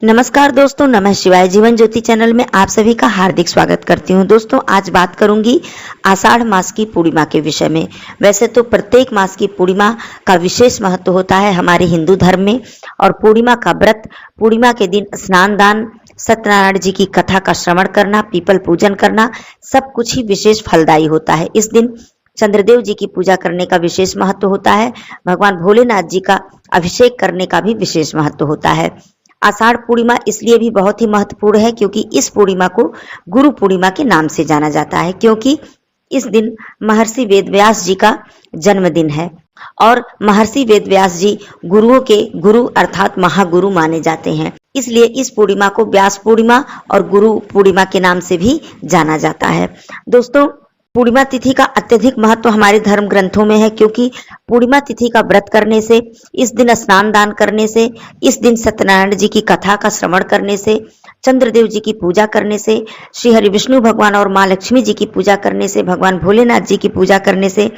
नमस्कार दोस्तों, नमः शिवाय। जीवन ज्योति चैनल में आप सभी का हार्दिक स्वागत करती हूं। दोस्तों, आज बात करूंगी आषाढ़ मास की पूर्णिमा के विषय में। वैसे तो प्रत्येक मास की पूर्णिमा का विशेष महत्व होता है हमारे हिंदू धर्म में, और पूर्णिमा का व्रत, पूर्णिमा के दिन स्नान दान, सत्यनारायण जी की कथा का श्रवण करना, पीपल पूजन करना, सब कुछ ही विशेष फलदायी होता है। इस दिन चंद्रदेव जी की पूजा करने का विशेष महत्व होता है। भगवान भोलेनाथ जी का अभिषेक करने का भी विशेष महत्व होता है। आषाढ़ पूर्णिमा इसलिए भी बहुत ही महत्वपूर्ण है क्योंकि इस पूर्णिमा को गुरु पूर्णिमा के नाम से जाना जाता है, क्योंकि इस दिन महर्षि वेदव्यास जी का जन्मदिन है और महर्षि वेदव्यास जी गुरुओं के गुरु अर्थात महागुरु माने जाते हैं। इसलिए इस पूर्णिमा को व्यास पूर्णिमा और गुरु पूर्णिमा के नाम से भी जाना जाता है। दोस्तों, पूर्णिमा तिथि का अत्यधिक महत्व हमारे धर्म ग्रंथों में है, क्योंकि पूर्णिमा तिथि का व्रत करने से, इस दिन स्नान दान करने से, इस दिन सत्यनारायण जी की कथा का श्रवण करने से, चंद्रदेव जी की पूजा करने से, श्री हरि विष्णु भगवान और माँ लक्ष्मी जी की पूजा करने से, भगवान भोलेनाथ जी की पूजा करने से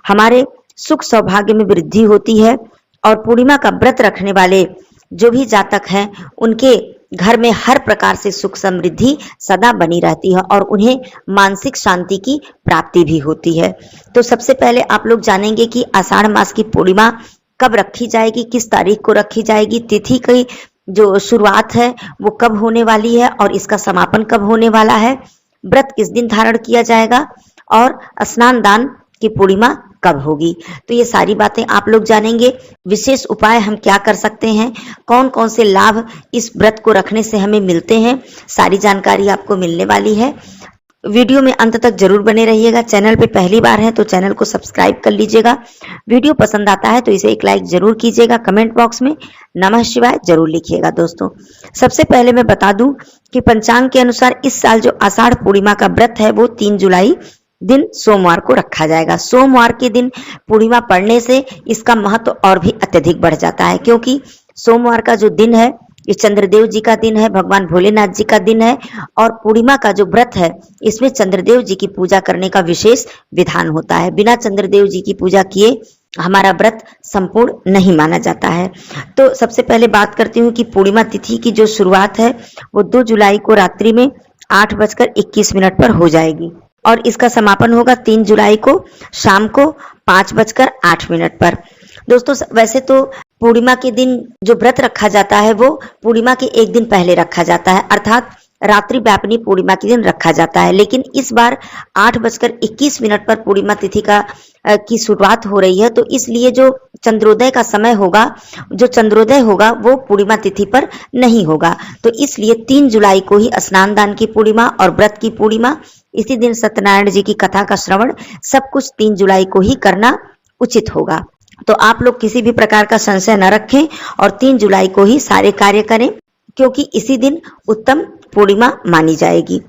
हमारे सुख सौभाग्य में वृद्धि होती है। और पूर्णिमा का व्रत रखने वाले जो भी जातक हैं, उनके घर में हर प्रकार से सुख समृद्धि सदा बनी रहती है और उन्हें मानसिक शांति की प्राप्ति भी होती है। तो सबसे पहले आप लोग जानेंगे कि आषाढ़ मास की पूर्णिमा कब रखी जाएगी, किस तारीख को रखी जाएगी, तिथि की जो शुरुआत है वो कब होने वाली है और इसका समापन कब होने वाला है, व्रत किस दिन धारण किया जाएगा और स्नान दान की पूर्णिमा कब होगी। तो ये सारी बातें आप लोग जानेंगे। विशेष उपाय हम क्या कर सकते हैं, कौन कौन से लाभ इस व्रत को रखने से हमें मिलते हैं, सारी जानकारी आपको मिलने वाली है। वीडियो में अंत तक जरूर बने रहिएगा। चैनल पे पहली बार है तो चैनल को सब्सक्राइब कर लीजिएगा। वीडियो पसंद आता है तो इसे एक लाइक जरूर कीजिएगा। कमेंट बॉक्स में नमः शिवाय जरूर लिखिएगा। दोस्तों, सबसे पहले मैं बता दूं कि पंचांग के अनुसार इस साल जो आषाढ़ पूर्णिमा का व्रत है वो 3 जुलाई दिन सोमवार को रखा जाएगा। सोमवार के दिन पूर्णिमा पड़ने से इसका महत्व और भी अत्यधिक बढ़ जाता है, क्योंकि सोमवार का जो दिन है ये चंद्रदेव जी का दिन है, भगवान भोलेनाथ जी का दिन है। और पूर्णिमा का जो व्रत है इसमें चंद्रदेव जी की पूजा करने का विशेष विधान होता है। बिना चंद्रदेव जी की पूजा किए हमारा व्रत संपूर्ण नहीं माना जाता है। तो सबसे पहले बात करती हूँ कि पूर्णिमा तिथि की जो शुरुआत है वो 2 जुलाई को रात्रि में 8:21 पर हो जाएगी और इसका समापन होगा 3 जुलाई को शाम को 5:08 पर। दोस्तों, वैसे तो पूर्णिमा के दिन जो व्रत रखा जाता है वो पूर्णिमा के एक दिन पहले रखा जाता है, अर्थात रात्रि व्यापिनी पूर्णिमा के दिन रखा जाता है। लेकिन इस बार 8:21 पर पूर्णिमा तिथि की शुरुआत हो रही है, तो इसलिए जो चंद्रोदय का समय होगा, जो चंद्रोदय होगा वो पूर्णिमा तिथि पर नहीं होगा। तो इसलिए 3 जुलाई को ही स्नान दान की पूर्णिमा और व्रत की पूर्णिमा, इसी दिन सत्यनारायण जी की कथा का श्रवण, सब कुछ 3 जुलाई को ही करना उचित होगा। तो आप लोग किसी भी प्रकार का संशय न रखें और 3 जुलाई को ही सारे कार्य करें, क्योंकि इसी दिन उत्तम पूर्णिमा मानी जाएगी।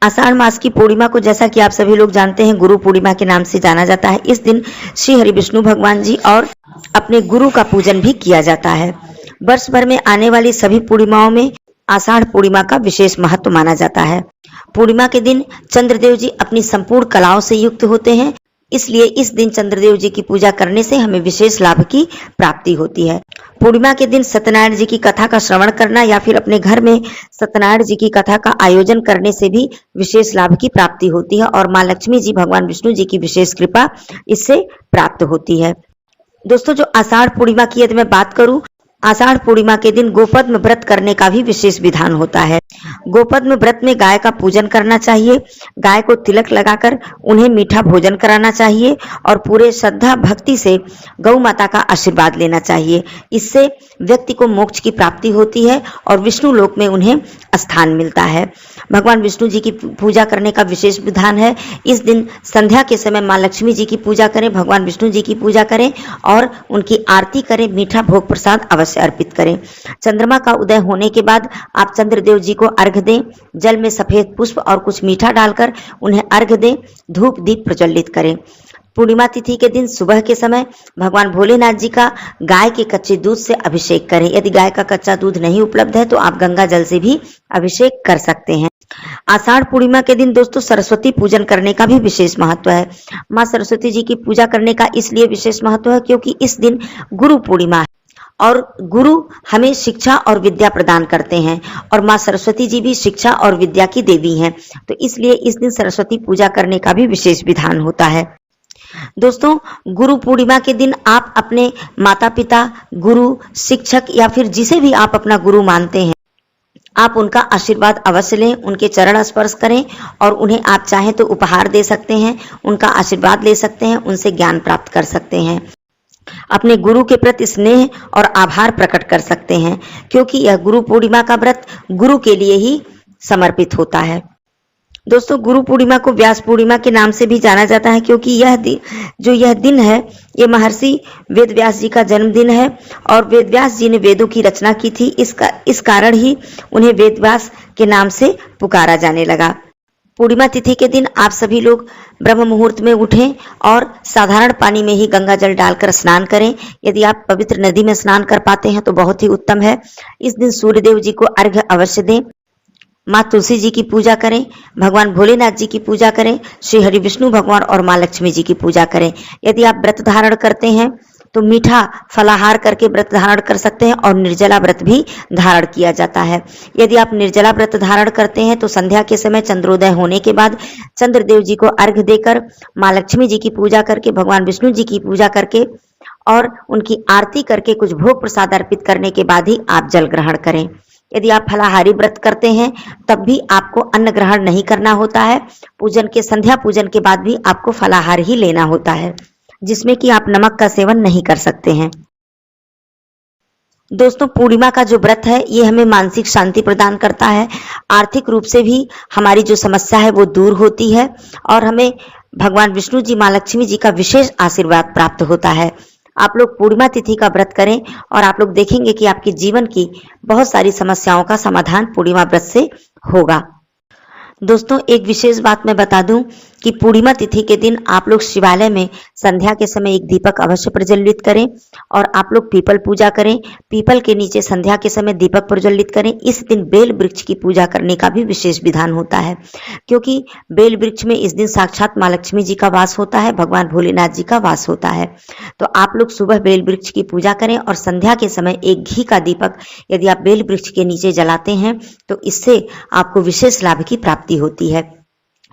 आषाढ़ मास की पूर्णिमा को, जैसा कि आप सभी लोग जानते हैं, गुरु पूर्णिमा के नाम से जाना जाता है। इस दिन श्री हरि विष्णु भगवान जी और अपने गुरु का पूजन भी किया जाता है। वर्ष भर में आने वाली सभी पूर्णिमाओं में आषाढ़ पूर्णिमा का विशेष महत्व माना जाता है। पूर्णिमा के दिन चंद्रदेव जी अपनी संपूर्ण कलाओं से युक्त होते हैं, इसलिए इस दिन चंद्रदेव जी की पूजा करने से हमें विशेष लाभ की प्राप्ति होती है। पूर्णिमा के दिन सत्यनारायण जी की कथा का श्रवण करना या फिर अपने घर में सत्यनारायण जी की कथा का आयोजन करने से भी विशेष लाभ की प्राप्ति होती है और माँ लक्ष्मी जी, भगवान विष्णु जी की विशेष कृपा इससे प्राप्त होती है। दोस्तों, जो आषाढ़ पूर्णिमा की यदि मैं बात करूं, आषाढ़ पूर्णिमा के दिन गोपद्म व्रत करने का भी विशेष विधान होता है। गोपद्म व्रत में गाय का पूजन करना चाहिए, गाय को तिलक लगाकर उन्हें मीठा भोजन कराना चाहिए और पूरे श्रद्धा भक्ति से गौ माता का आशीर्वाद लेना चाहिए। इससे व्यक्ति को मोक्ष की प्राप्ति होती है और विष्णु लोक में उन्हें स्थान मिलता है। भगवान विष्णु जी की पूजा करने का विशेष विधान है। इस दिन संध्या के समय माँ लक्ष्मी जी की पूजा करें, भगवान विष्णु जी की पूजा करें और उनकी आरती करें, मीठा भोग प्रसाद अवश्य अर्पित करें। चंद्रमा का उदय होने के बाद आप चंद्रदेव जी को अर्घ्य दें, जल में सफेद पुष्प और कुछ मीठा डालकर उन्हें अर्घ्य दें, धूप दीप प्रज्वलित करें। पूर्णिमा तिथि के दिन सुबह के समय भगवान भोलेनाथ जी का गाय के कच्चे दूध से अभिषेक करें। यदि गाय का कच्चा दूध नहीं उपलब्ध है तो आप गंगा जल से भी अभिषेक कर सकते हैं। आषाढ़ पूर्णिमा के दिन दोस्तों सरस्वती पूजन करने का भी विशेष महत्व है। माँ सरस्वती जी की पूजा करने का इसलिए विशेष महत्व है क्योंकि इस दिन गुरु पूर्णिमा है और गुरु हमें शिक्षा और विद्या प्रदान करते हैं और माँ सरस्वती जी भी शिक्षा और विद्या की देवी हैं। तो इसलिए इस दिन सरस्वती पूजा करने का भी विशेष विधान होता है। दोस्तों, गुरु पूर्णिमा के दिन आप अपने माता पिता, गुरु, शिक्षक या फिर जिसे भी आप अपना गुरु मानते हैं, आप उनका आशीर्वाद अवश्य लें, उनके चरण स्पर्श करें और उन्हें आप चाहें तो उपहार दे सकते हैं, उनका आशीर्वाद ले सकते हैं, उनसे ज्ञान प्राप्त कर सकते हैं। अपने गुरु के प्रति स्नेह और आभार प्रकट कर सकते हैं, क्योंकि यह गुरु पूर्णिमा का व्रत गुरु के लिए ही समर्पित होता है। दोस्तों, गुरु पूर्णिमा को व्यास पूर्णिमा के नाम से भी जाना जाता है, क्योंकि यह दिन है, ये महर्षि वेद व्यास जी का जन्मदिन है और वेद व्यास जी ने वेदों की रचना की थी। इस कारण ही उन्हें वेद व्यास के नाम से पुकारा जाने लगा। पूर्णिमा तिथि के दिन आप सभी लोग ब्रह्म मुहूर्त में उठें और साधारण पानी में ही गंगा जल डालकर स्नान करें। यदि आप पवित्र नदी में स्नान कर पाते हैं तो बहुत ही उत्तम है। इस दिन सूर्यदेव जी को अर्घ्य अवश्य दें, माँ तुलसी जी की पूजा करें, भगवान भोलेनाथ जी की पूजा करें, श्री हरि विष्णु भगवान और माँ लक्ष्मी जी की पूजा करें। यदि आप व्रत धारण करते हैं तो मीठा फलाहार करके व्रत धारण कर सकते हैं और निर्जला व्रत भी धारण किया जाता है। यदि आप निर्जला व्रत धारण करते हैं तो संध्या के समय चंद्रोदय होने के बाद चंद्रदेव जी को अर्घ्य देकर, माँ लक्ष्मी जी की पूजा करके, भगवान विष्णु जी की पूजा करके और उनकी आरती करके कुछ भोग प्रसाद अर्पित करने के बाद ही आप जल ग्रहण करें। यदि आप फलाहारी व्रत करते हैं तब भी आपको अन्न ग्रहण नहीं करना होता है। संध्या पूजन के बाद भी आपको फलाहार ही लेना होता है, जिसमें कि आप नमक का सेवन नहीं कर सकते हैं। दोस्तों, पूर्णिमा का जो व्रत है ये हमें मानसिक शांति प्रदान करता है, आर्थिक रूप से भी हमारी जो समस्या है वो दूर होती है और हमें भगवान विष्णु जी, माँ लक्ष्मी जी का विशेष आशीर्वाद प्राप्त होता है। आप लोग पूर्णिमा तिथि का व्रत करें और आप लोग देखेंगे कि आपके जीवन की बहुत सारी समस्याओं का समाधान पूर्णिमा व्रत से होगा। दोस्तों, एक विशेष बात मैं बता दूं कि पूर्णिमा तिथि के दिन आप लोग शिवालय में संध्या के समय एक दीपक अवश्य प्रज्वलित करें और आप लोग पीपल पूजा करें। पीपल के नीचे संध्या के समय दीपक प्रज्वलित करें। इस दिन बेल वृक्ष की पूजा करने का भी विशेष विधान होता है, क्योंकि बेल वृक्ष में इस दिन साक्षात माँ लक्ष्मी जी का वास होता है, भगवान भोलेनाथ जी का वास होता है। तो आप लोग सुबह बेल वृक्ष की पूजा करें और संध्या के समय एक घी का दीपक यदि आप बेल वृक्ष के नीचे जलाते हैं तो इससे आपको विशेष लाभ की प्राप्ति होती है।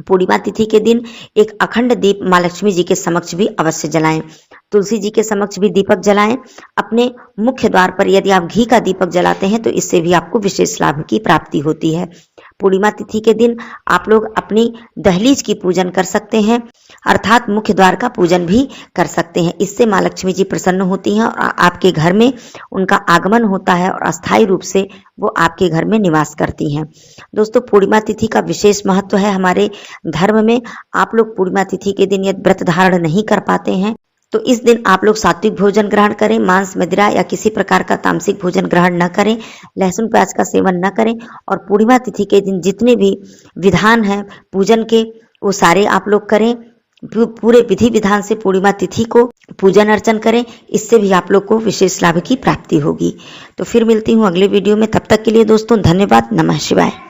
पूर्णिमा तिथि के दिन एक अखंड दीप माँ लक्ष्मी जी के समक्ष भी अवश्य जलाएं। तुलसी जी के समक्ष भी दीपक जलाएं। अपने मुख्य द्वार पर यदि आप घी का दीपक जलाते हैं तो इससे भी आपको विशेष लाभ की प्राप्ति होती है। पूर्णिमा तिथि के दिन आप लोग अपनी दहलीज की पूजन कर सकते हैं, अर्थात मुख्य द्वार का पूजन भी कर सकते हैं। इससे माँ लक्ष्मी जी प्रसन्न होती हैं और आपके घर में उनका आगमन होता है और अस्थायी रूप से वो आपके घर में निवास करती हैं। दोस्तों, पूर्णिमा तिथि का विशेष महत्व है हमारे धर्म में। आप लोग पूर्णिमा तिथि के दिन यदि व्रत धारण नहीं कर पाते हैं तो इस दिन आप लोग सात्विक भोजन ग्रहण करें, मांस, मदिरा या किसी प्रकार का तामसिक भोजन ग्रहण न करें, लहसुन प्याज का सेवन न करें और पूर्णिमा तिथि के दिन जितने भी विधान हैं पूजन के वो सारे आप लोग करें। पूरे विधि विधान से पूर्णिमा तिथि को पूजन अर्चन करें, इससे भी आप लोग को विशेष लाभ की प्राप्ति होगी। तो फिर मिलती हूँ अगले वीडियो में, तब तक के लिए दोस्तों धन्यवाद। नमः शिवाय।